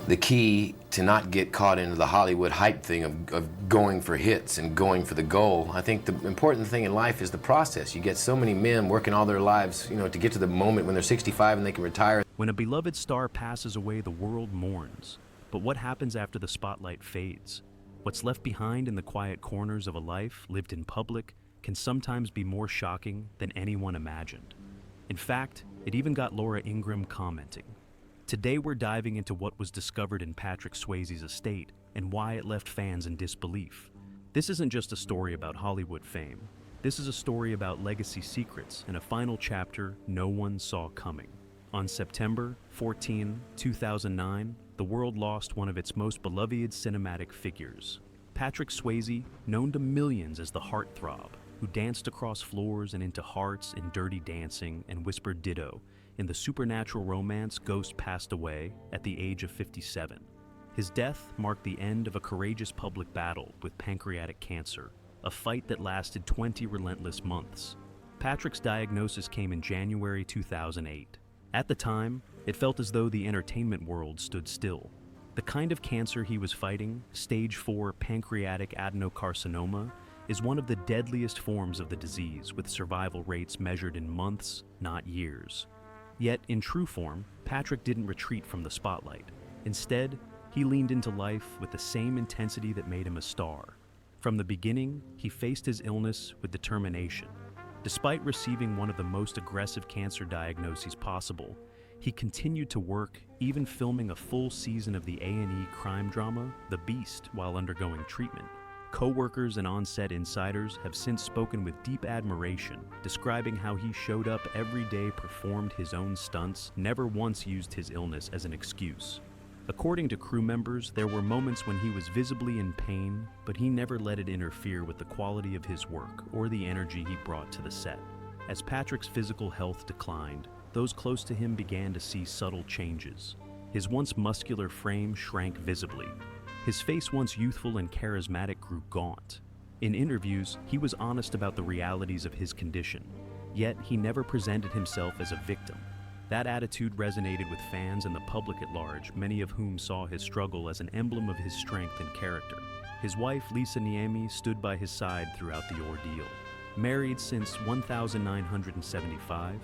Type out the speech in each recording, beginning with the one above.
the key to not get caught into the Hollywood hype thing of going for hits and going for the goal. I think the important thing in life is the process. You get so many men working all their lives, to get to the moment when they're 65 and they can retire. When a beloved star passes away, the world mourns. But what happens after the spotlight fades? What's left behind in the quiet corners of a life lived in public can sometimes be more shocking than anyone imagined. In fact, it even got Laura Ingraham commenting. Today we're diving into what was discovered in Patrick Swayze's estate and why it left fans in disbelief. This isn't just a story about Hollywood fame. This is a story about legacy secrets and a final chapter no one saw coming. On September 14, 2009, the world lost one of its most beloved cinematic figures. Patrick Swayze, known to millions as the heartthrob, who danced across floors and into hearts in Dirty Dancing and whispered ditto in the supernatural romance Ghost, passed away at the age of 57. His death marked the end of a courageous public battle with pancreatic cancer, a fight that lasted 20 relentless months. Patrick's diagnosis came in January 2008. At the time, it felt as though the entertainment world stood still. The kind of cancer he was fighting, stage 4 pancreatic adenocarcinoma, is one of the deadliest forms of the disease, with survival rates measured in months, not years. Yet, in true form, Patrick didn't retreat from the spotlight. Instead, he leaned into life with the same intensity that made him a star. From the beginning, he faced his illness with determination. Despite receiving one of the most aggressive cancer diagnoses possible, he continued to work, even filming a full season of the A&E crime drama, The Beast, while undergoing treatment. Co-workers and on-set insiders have since spoken with deep admiration, describing how he showed up every day, performed his own stunts, never once used his illness as an excuse. According to crew members, there were moments when he was visibly in pain, but he never let it interfere with the quality of his work or the energy he brought to the set. As Patrick's physical health declined, those close to him began to see subtle changes. His once muscular frame shrank visibly. His face, once youthful and charismatic, grew gaunt. In interviews, he was honest about the realities of his condition, yet he never presented himself as a victim. That attitude resonated with fans and the public at large, many of whom saw his struggle as an emblem of his strength and character. His wife, Lisa Niemi, stood by his side throughout the ordeal. Married since 1975,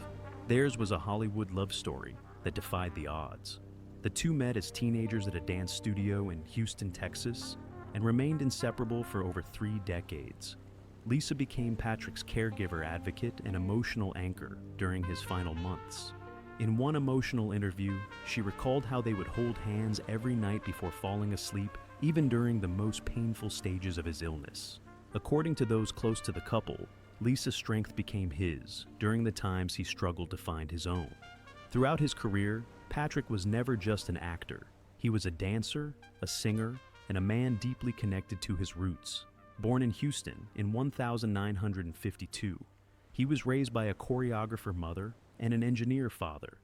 theirs was a Hollywood love story that defied the odds. The two met as teenagers at a dance studio in Houston, Texas, and remained inseparable for over 3 decades. Lisa became Patrick's caregiver, advocate, and emotional anchor during his final months. In one emotional interview, she recalled how they would hold hands every night before falling asleep, even during the most painful stages of his illness. According to those close to the couple, Lisa's strength became his during the times he struggled to find his own. Throughout his career, Patrick was never just an actor. He was a dancer, a singer, and a man deeply connected to his roots. Born in Houston in 1952, he was raised by a choreographer mother and an engineer father.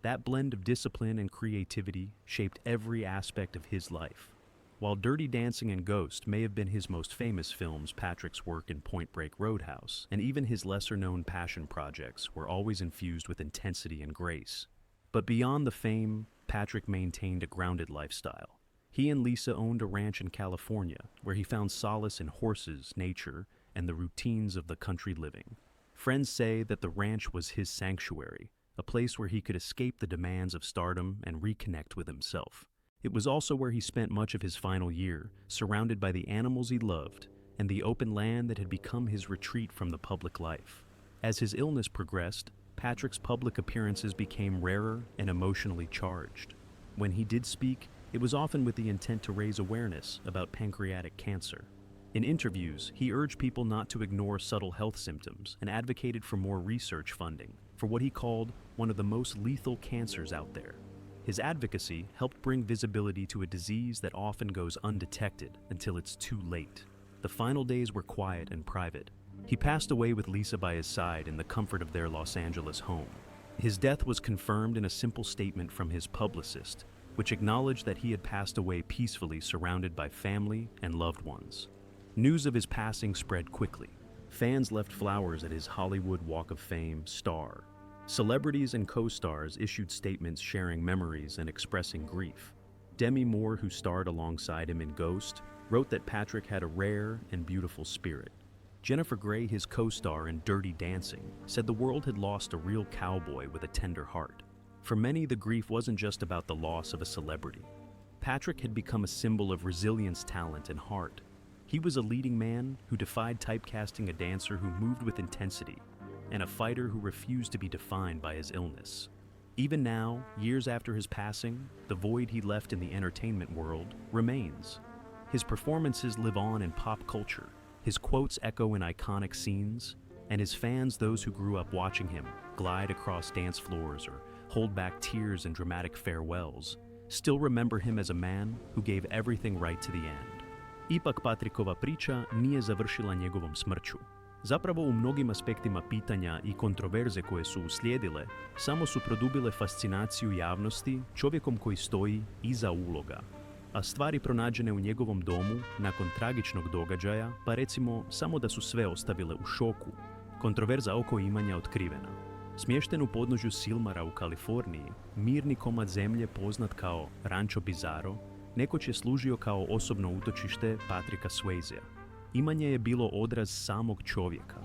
That blend of discipline and creativity shaped every aspect of his life. While Dirty Dancing and Ghost may have been his most famous films, Patrick's work in Point Break Roadhouse and even his lesser-known passion projects were always infused with intensity and grace. But beyond the fame, Patrick maintained a grounded lifestyle. He and Lisa owned a ranch in California, where he found solace in horses, nature, and the routines of the country living. Friends say that the ranch was his sanctuary, a place where he could escape the demands of stardom and reconnect with himself. It was also where he spent much of his final year, surrounded by the animals he loved and the open land that had become his retreat from the public life. As his illness progressed, Patrick's public appearances became rarer and emotionally charged. When he did speak, it was often with the intent to raise awareness about pancreatic cancer. In interviews, he urged people not to ignore subtle health symptoms and advocated for more research funding for what he called one of the most lethal cancers out there. His advocacy helped bring visibility to a disease that often goes undetected until it's too late. The final days were quiet and private. He passed away with Lisa by his side in the comfort of their Los Angeles home. His death was confirmed in a simple statement from his publicist, which acknowledged that he had passed away peacefully, surrounded by family and loved ones. News of his passing spread quickly. Fans left flowers at his Hollywood Walk of Fame star. Celebrities and co-stars issued statements sharing memories and expressing grief. Demi Moore, who starred alongside him in Ghost, wrote that Patrick had a rare and beautiful spirit. Jennifer Grey, his co-star in Dirty Dancing, said the world had lost a real cowboy with a tender heart. For many, the grief wasn't just about the loss of a celebrity. Patrick had become a symbol of resilience, talent, and heart. He was a leading man who defied typecasting, a dancer who moved with intensity, and a fighter who refused to be defined by his illness. Even now, years after his passing, the void he left in the entertainment world remains. His performances live on in pop culture, his quotes echo in iconic scenes, and his fans, those who grew up watching him glide across dance floors or hold back tears in dramatic farewells, still remember him as a man who gave everything right to the end. Ipak Patrickova priča nije završila njegovom smrću. Zapravo u mnogim aspektima pitanja i kontroverze koje su uslijedile, samo su produbile fascinaciju javnosti čovjekom koji stoji iza uloga. A stvari pronađene u njegovom domu nakon tragičnog događaja, pa recimo samo da su sve ostavile u šoku, kontroverza oko imanja otkrivena. Smješten u podnožju Silmara u Kaliforniji, mirni komad zemlje poznat kao Rancho Bizarro, nekoć je služio kao osobno utočište Patricka Swayzea. Imanje je bilo odraz samog čovjeka.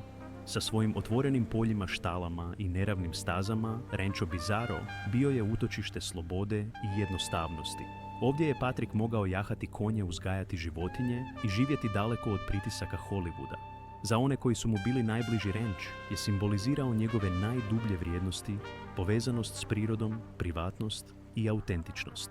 Sa svojim otvorenim poljima, štalama i neravnim stazama, Rancho Bizarro bio je utočište slobode i jednostavnosti. Ovdje je Patrick mogao jahati konje, uzgajati životinje i živjeti daleko od pritisaka Hollywooda. Za one koji su mu bili najbliži, ranč je simbolizirao njegove najdublje vrijednosti, povezanost s prirodom, privatnost i autentičnost.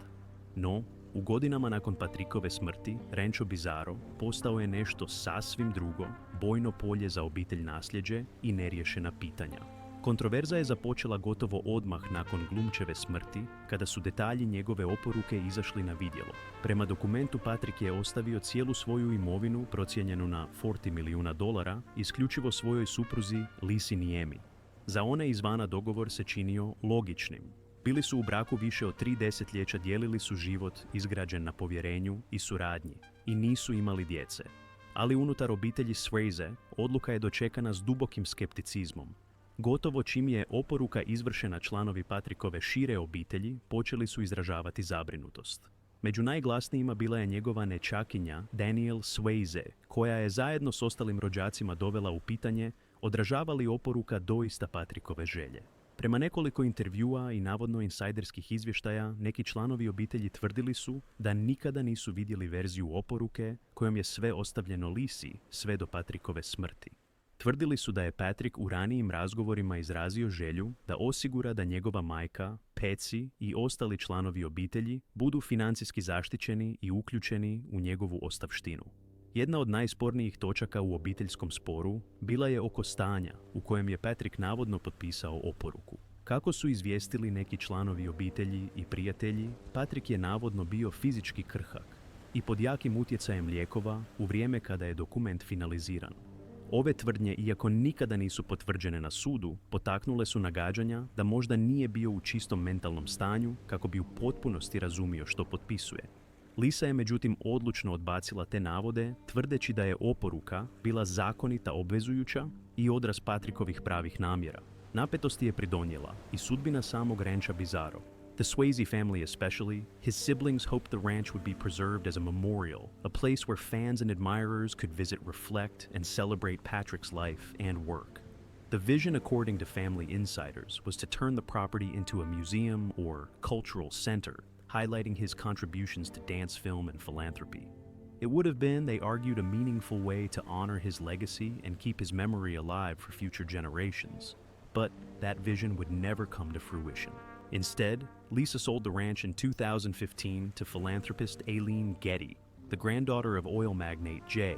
No, u godinama nakon Patrickove smrti, Rancho Bizarro postao je nešto sasvim drugo, bojno polje za obitelj, nasljeđe i neriješena pitanja. Kontroverza je započela gotovo odmah nakon glumčeve smrti, kada su detalji njegove oporuke izašli na vidjelo. Prema dokumentu, Patrick je ostavio cijelu svoju imovinu, procijenjenu na $40 milijuna, isključivo svojoj supruzi Lisi Niemi. Za one izvana dogovor se činio logičnim. Bili su u braku više od 3 desetljeća, dijelili su život izgrađen na povjerenju i suradnji i nisu imali djece. Ali unutar obitelji Swayze odluka je dočekana s dubokim skepticizmom. Gotovo čim je oporuka izvršena, članovi Patrickove šire obitelji počeli su izražavati zabrinutost. Među najglasnijima bila je njegova nećakinja Danielle Swayze, koja je zajedno s ostalim rođacima dovela u pitanje odražava li oporuka doista Patrickove želje. Prema nekoliko intervjua i navodno insajderskih izvještaja, neki članovi obitelji tvrdili su da nikada nisu vidjeli verziju oporuke kojom je sve ostavljeno Lisi sve do Patrickove smrti. Tvrdili su da je Patrick u ranijim razgovorima izrazio želju da osigura da njegova majka, Patsy i ostali članovi obitelji budu financijski zaštićeni i uključeni u njegovu ostavštinu. Jedna od najspornijih točaka u obiteljskom sporu bila je oko stanja u kojem je Patrick navodno potpisao oporuku. Kako su izvijestili neki članovi obitelji i prijatelji, Patrick je navodno bio fizički krhak i pod jakim utjecajem lijekova u vrijeme kada je dokument finaliziran. Ove tvrdnje, iako nikada nisu potvrđene na sudu, potaknule su nagađanja da možda nije bio u čistom mentalnom stanju kako bi u potpunosti razumio što potpisuje. Lisa je međutim odlučno odbacila te navode, tvrdeći da je oporuka bila zakonita, obvezujuća i odraz Patrickovih pravih namjera. Napetosti je pridonijela i sudbina samog Rancha Bizarro. The Swayze family especially, his siblings hoped the ranch would be preserved as a memorial, a place where fans and admirers could visit, reflect, and celebrate Patrick's life and work. The vision, according to family insiders, was to turn the property into a museum or cultural center, highlighting his contributions to dance, film, and philanthropy. It would have been, they argued, a meaningful way to honor his legacy and keep his memory alive for future generations. But that vision would never come to fruition. Instead, Lisa sold the ranch in 2015 to philanthropist Aileen Getty, the granddaughter of oil magnate J.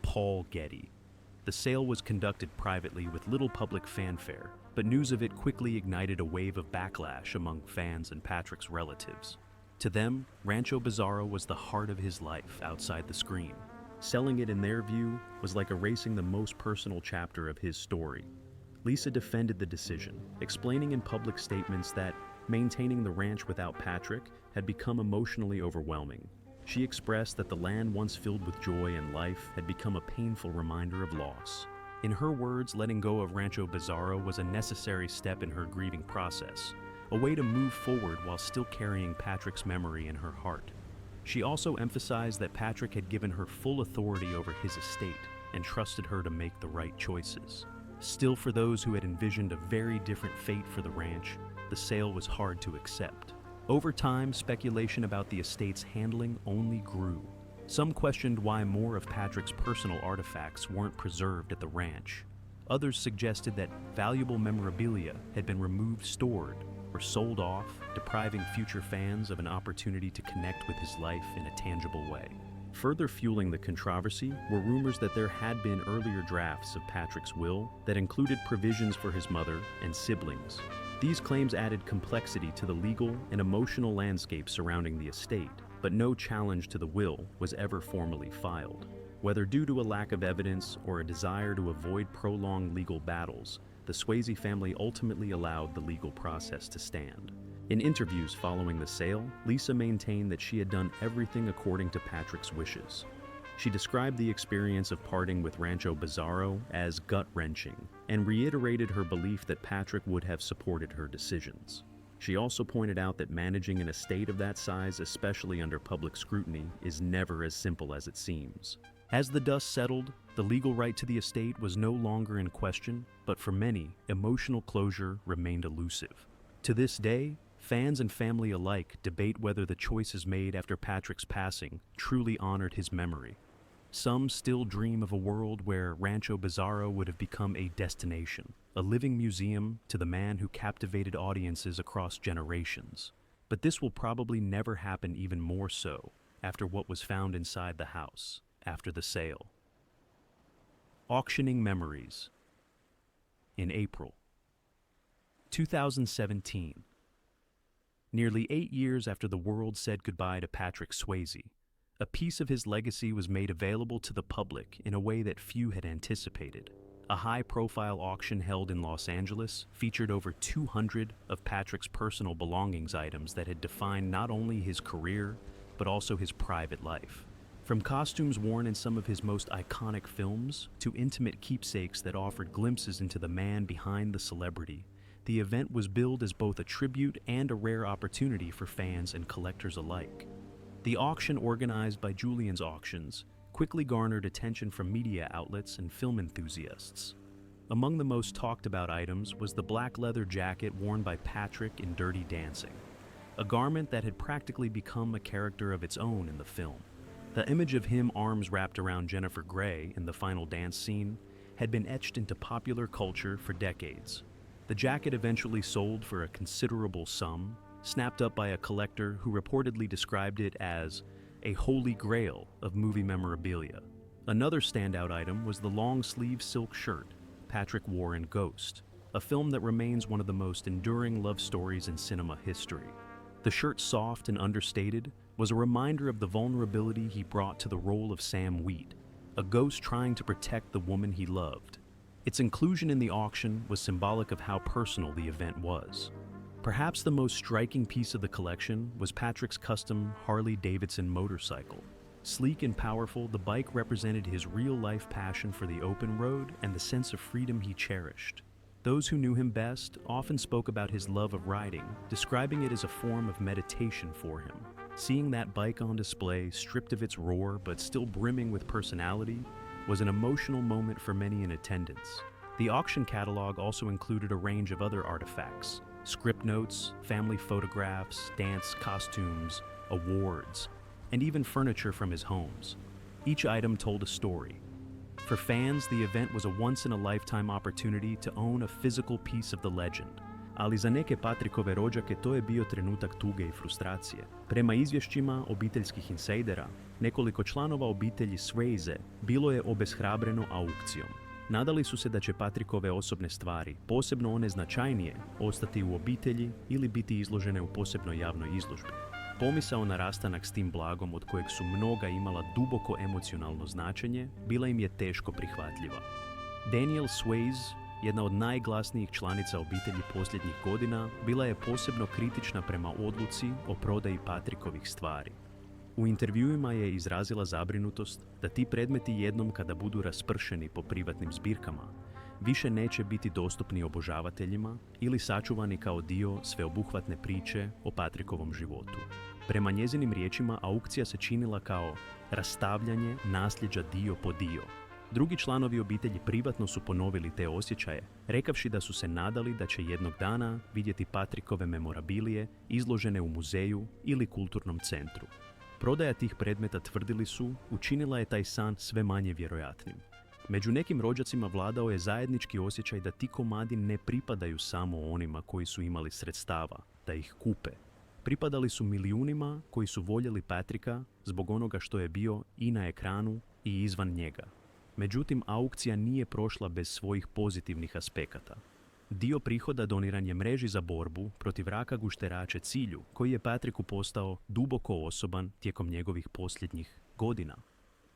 Paul Getty. The sale was conducted privately with little public fanfare, but news of it quickly ignited a wave of backlash among fans and Patrick's relatives. To them, Rancho Bizarro was the heart of his life outside the screen. Selling it, in their view, was like erasing the most personal chapter of his story. Lisa defended the decision, explaining in public statements that maintaining the ranch without Patrick had become emotionally overwhelming. She expressed that the land once filled with joy and life had become a painful reminder of loss. In her words, letting go of Rancho Bizarro was a necessary step in her grieving process, a way to move forward while still carrying Patrick's memory in her heart. She also emphasized that Patrick had given her full authority over his estate and trusted her to make the right choices. Still, for those who had envisioned a very different fate for the ranch, the sale was hard to accept. Over time, speculation about the estate's handling only grew. Some questioned why more of Patrick's personal artifacts weren't preserved at the ranch. Others suggested that valuable memorabilia had been removed, stored, or sold off, depriving future fans of an opportunity to connect with his life in a tangible way. Further fueling the controversy were rumors that there had been earlier drafts of Patrick's will that included provisions for his mother and siblings. These claims added complexity to the legal and emotional landscape surrounding the estate, but no challenge to the will was ever formally filed. Whether due to a lack of evidence or a desire to avoid prolonged legal battles, the Swayze family ultimately allowed the legal process to stand. In interviews following the sale, Lisa maintained that she had done everything according to Patrick's wishes. She described the experience of parting with Rancho Bizarro as gut-wrenching and reiterated her belief that Patrick would have supported her decisions. She also pointed out that managing an estate of that size, especially under public scrutiny, is never as simple as it seems. As the dust settled, the legal right to the estate was no longer in question, but for many, emotional closure remained elusive. To this day, fans and family alike debate whether the choices made after Patrick's passing truly honored his memory. Some still dream of a world where Rancho Bizarro would have become a destination, a living museum to the man who captivated audiences across generations. But this will probably never happen, even more so after what was found inside the house after the sale. Auctioning memories. In April 2017, nearly 8 years after the world said goodbye to Patrick Swayze, a piece of his legacy was made available to the public in a way that few had anticipated. A high-profile auction held in Los Angeles featured over 200 of Patrick's personal belongings, items that had defined not only his career, but also his private life. From costumes worn in some of his most iconic films to intimate keepsakes that offered glimpses into the man behind the celebrity, the event was billed as both a tribute and a rare opportunity for fans and collectors alike. The auction, organized by Julian's Auctions, quickly garnered attention from media outlets and film enthusiasts. Among the most talked about items was the black leather jacket worn by Patrick in Dirty Dancing, a garment that had practically become a character of its own in the film. The image of him, arms wrapped around Jennifer Grey in the final dance scene, had been etched into popular culture for decades. The jacket eventually sold for a considerable sum, snapped up by a collector who reportedly described it as a holy grail of movie memorabilia. Another standout item was the long-sleeve silk shirt Patrick wore in Ghost, a film that remains one of the most enduring love stories in cinema history. The shirt, soft and understated, was a reminder of the vulnerability he brought to the role of Sam Wheat, a ghost trying to protect the woman he loved. Its inclusion in the auction was symbolic of how personal the event was. Perhaps the most striking piece of the collection was Patrick's custom Harley-Davidson motorcycle. Sleek and powerful, the bike represented his real-life passion for the open road and the sense of freedom he cherished. Those who knew him best often spoke about his love of riding, describing it as a form of meditation for him. Seeing that bike on display, stripped of its roar but still brimming with personality, was an emotional moment for many in attendance. The auction catalog also included a range of other artifacts: script notes, family photographs, dance costumes, awards, and even furniture from his homes. Each item told a story. For fans, the event was a once-in-a-lifetime opportunity to own a physical piece of the legend. Ali za neke Patrickove rođake to je bio trenutak tuge i frustracije. Prema izvješćima obiteljskih insajdera, nekoliko članova obitelji Swayze bilo je obeshrabreno aukcijom. Nadali su se da će Patrickove osobne stvari, posebno one značajnije, ostati u obitelji ili biti izložene u posebnoj javnoj izložbi. Pomisao na rastanak s tim blagom, od kojeg su mnoga imala duboko emocionalno značenje, bila im je teško prihvatljiva. Danielle Swayze, jedna od najglasnijih članica obitelji posljednjih godina, bila je posebno kritična prema odluci o prodaji Patrickovih stvari. U intervjuima je izrazila zabrinutost da ti predmeti jednom kada budu raspršeni po privatnim zbirkama, više neće biti dostupni obožavateljima ili sačuvani kao dio sveobuhvatne priče o Patrickovom životu. Prema njezinim riječima, aukcija se činila kao rastavljanje nasljeđa dio po dio. Drugi članovi obitelji privatno su ponovili te osjećaje, rekavši da su se nadali da će jednog dana vidjeti Patrickove memorabilije izložene u muzeju ili kulturnom centru. Prodaja tih predmeta, tvrdili su, učinila je taj san sve manje vjerojatnim. Među nekim rođacima vladao je zajednički osjećaj da ti komadi ne pripadaju samo onima koji su imali sredstava da ih kupe. Pripadali su milijunima koji su voljeli Patricka zbog onoga što je bio i na ekranu i izvan njega. Međutim, aukcija nije prošla bez svojih pozitivnih aspekata. Dio prihoda doniran je mreži za borbu protiv raka gušterače Cilju, koji je Patricku postao duboko osoban tijekom njegovih posljednjih godina.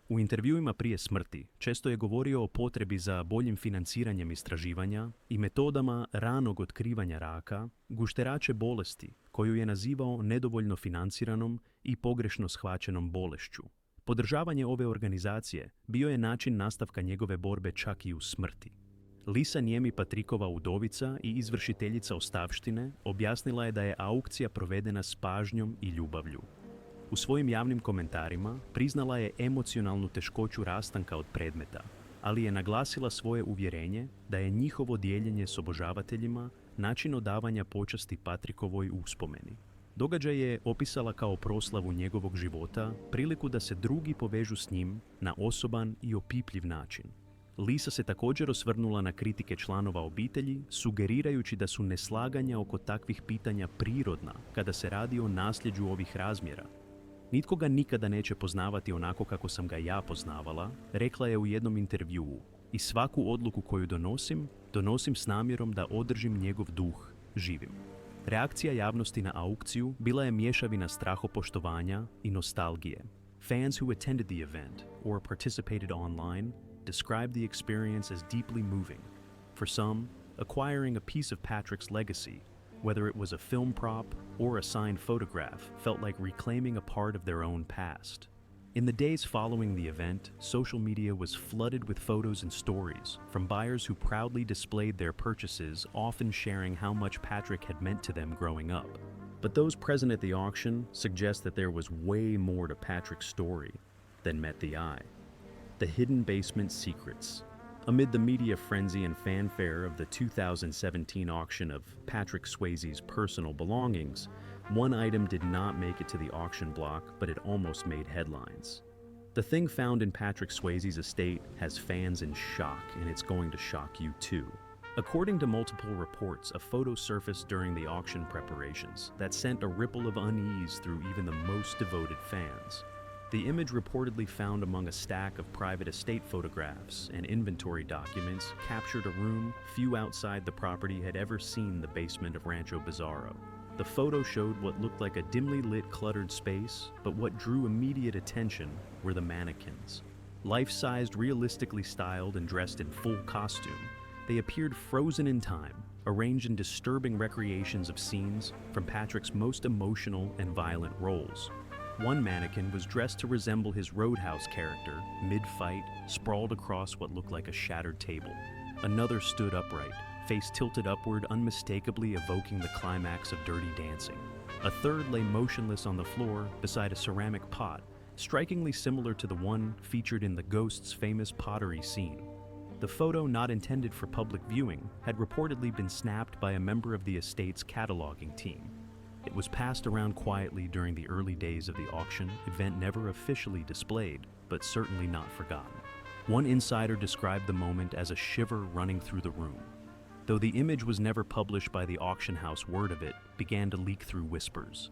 U intervjuima prije smrti često je govorio o potrebi za boljim financiranjem istraživanja i metodama ranog otkrivanja raka, gušterače bolesti, koju je nazivao nedovoljno financiranom i pogrešno shvaćenom bolešću. Podržavanje ove organizacije bio je način nastavka njegove borbe čak i u smrti. Lisa Njemi, Patrickova udovica i izvršiteljica ostavštine, objasnila je da je aukcija provedena s pažnjom i ljubavlju. U svojim javnim komentarima priznala je emocionalnu teškoću rastanka od predmeta, ali je naglasila svoje uvjerenje da je njihovo dijeljenje s obožavateljima način odavanja počasti Patrickovoj uspomeni. Događaj je opisala kao proslavu njegovog života, priliku da se drugi povežu s njim na osoban i opipljiv način. Lisa se također osvrnula na kritike članova obitelji, sugerirajući da su neslaganja oko takvih pitanja prirodna kada se radi o nasljeđu ovih razmjera. Nitko ga nikada neće poznavati onako kako sam ga ja poznavala, rekla je u jednom intervjuu, i svaku odluku koju donosim s namjerom da održim njegov duh živim. Reakcija javnosti na aukciju bila je mješavina strahopoštovanja i nostalgije. Fans who attended the event or participated online described the experience as deeply moving. For some, acquiring a piece of Patrick's legacy, whether it was a film prop or a signed photograph, felt like reclaiming a part of their own past. In the days following the event, social media was flooded with photos and stories from buyers who proudly displayed their purchases, often sharing how much Patrick had meant to them growing up. But those present at the auction suggest that there was way more to Patrick's story than met the eye. The hidden basement secrets. Amid the media frenzy and fanfare of the 2017 auction of Patrick Swayze's personal belongings, one item did not make it to the auction block, but it almost made headlines. The thing found in Patrick Swayze's estate has fans in shock, and it's going to shock you too. According to multiple reports, a photo surfaced during the auction preparations that sent a ripple of unease through even the most devoted fans. The image reportedly found among a stack of private estate photographs and inventory documents captured a room few outside the property had ever seen, the basement of Rancho Bizarro. The photo showed what looked like a dimly lit, cluttered space, but what drew immediate attention were the mannequins. Life-sized, realistically styled and dressed in full costume, they appeared frozen in time, arranged in disturbing recreations of scenes from Patrick's most emotional and violent roles. One mannequin was dressed to resemble his Roadhouse character, mid-fight, sprawled across what looked like a shattered table. Another stood upright, face tilted upward, unmistakably evoking the climax of Dirty Dancing. A third lay motionless on the floor beside a ceramic pot, strikingly similar to the one featured in the Ghost's famous pottery scene. The photo, not intended for public viewing, had reportedly been snapped by a member of the estate's cataloging team. It was passed around quietly during the early days of the auction, event never officially displayed, but certainly not forgotten. One insider described the moment as a shiver running through the room. Though the image was never published by the auction house, word of it began to leak through whispers.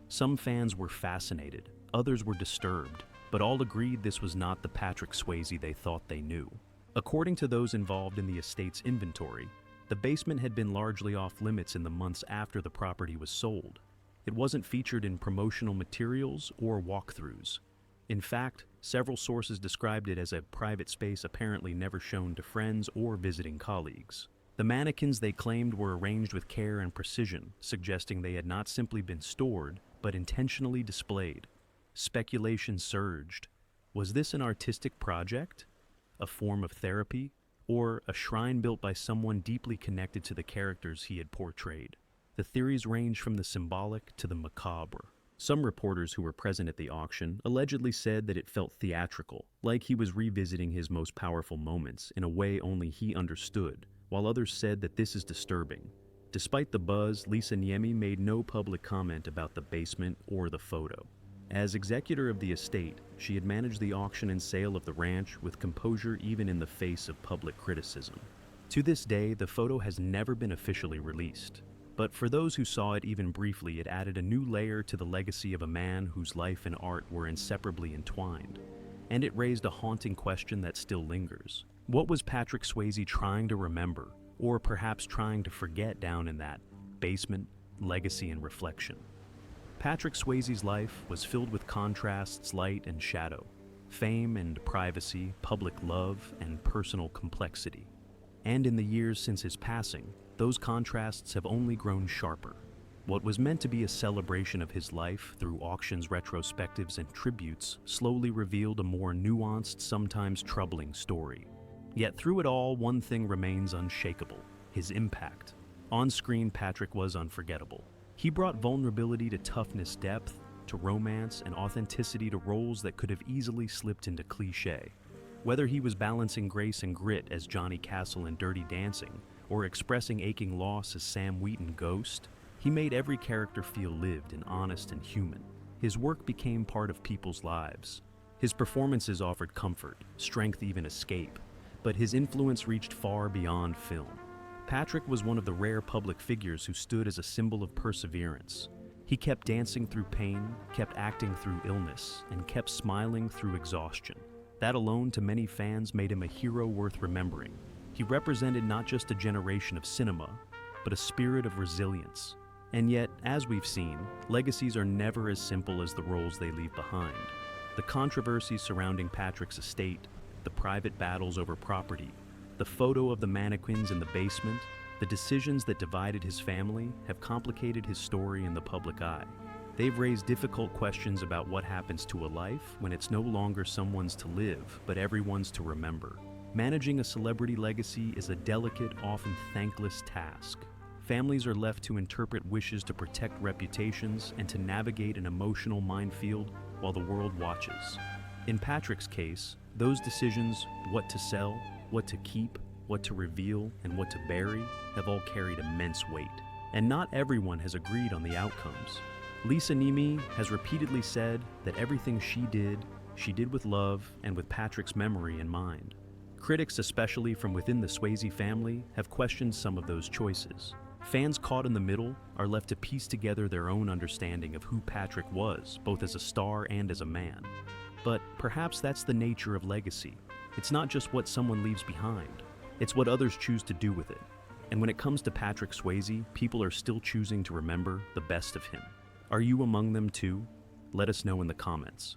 Some fans were fascinated, others were disturbed, but all agreed this was not the Patrick Swayze they thought they knew. According to those involved in the estate's inventory, the basement had been largely off limits in the months after the property was sold. It wasn't featured in promotional materials or walkthroughs. In fact, several sources described it as a private space apparently never shown to friends or visiting colleagues. The mannequins, they claimed, were arranged with care and precision, suggesting they had not simply been stored, but intentionally displayed. Speculation surged. Was this an artistic project? A form of therapy? or a shrine built by someone deeply connected to the characters he had portrayed. The theories range from the symbolic to the macabre. Some reporters who were present at the auction allegedly said that it felt theatrical, like he was revisiting his most powerful moments in a way only he understood, while others said that this is disturbing. Despite the buzz, Lisa Niemi made no public comment about the basement or the photo. As executor of the estate, she had managed the auction and sale of the ranch with composure even in the face of public criticism. To this day, the photo has never been officially released. But for those who saw it even briefly, it added a new layer to the legacy of a man whose life and art were inseparably entwined. And it raised a haunting question that still lingers. What was Patrick Swayze trying to remember, or perhaps trying to forget down in that basement, legacy and reflection? Patrick Swayze's life was filled with contrasts, light and shadow, fame and privacy, public love and personal complexity. And in the years since his passing, those contrasts have only grown sharper. What was meant to be a celebration of his life through auctions, retrospectives, and tributes slowly revealed a more nuanced, sometimes troubling story. Yet through it all, one thing remains unshakable: his impact. On screen, Patrick was unforgettable. He brought vulnerability to toughness, depth to romance, and authenticity to roles that could have easily slipped into cliché. Whether he was balancing grace and grit as Johnny Castle in Dirty Dancing, or expressing aching loss as Sam Wheaton Ghost, he made every character feel lived and honest and human. His work became part of people's lives. His performances offered comfort, strength, even escape, but his influence reached far beyond film. Patrick was one of the rare public figures who stood as a symbol of perseverance. He kept dancing through pain, kept acting through illness, and kept smiling through exhaustion. That alone, to many fans, made him a hero worth remembering. He represented not just a generation of cinema, but a spirit of resilience. And yet, as we've seen, legacies are never as simple as the roles they leave behind. The controversies surrounding Patrick's estate, the private battles over property, the photo of the mannequins in the basement, the decisions that divided his family have complicated his story in the public eye. They've raised difficult questions about what happens to a life when it's no longer someone's to live, but everyone's to remember. Managing a celebrity legacy is a delicate, often thankless task. Families are left to interpret wishes to protect reputations and to navigate an emotional minefield while the world watches. In Patrick's case, those decisions, what to sell, what to keep, what to reveal, and what to bury, have all carried immense weight. And not everyone has agreed on the outcomes. Lisa Niemi has repeatedly said that everything she did with love and with Patrick's memory in mind. Critics, especially from within the Swayze family, have questioned some of those choices. Fans caught in the middle are left to piece together their own understanding of who Patrick was, both as a star and as a man. But perhaps that's the nature of legacy. It's not just what someone leaves behind, it's what others choose to do with it. And when it comes to Patrick Swayze, people are still choosing to remember the best of him. Are you among them too? Let us know in the comments.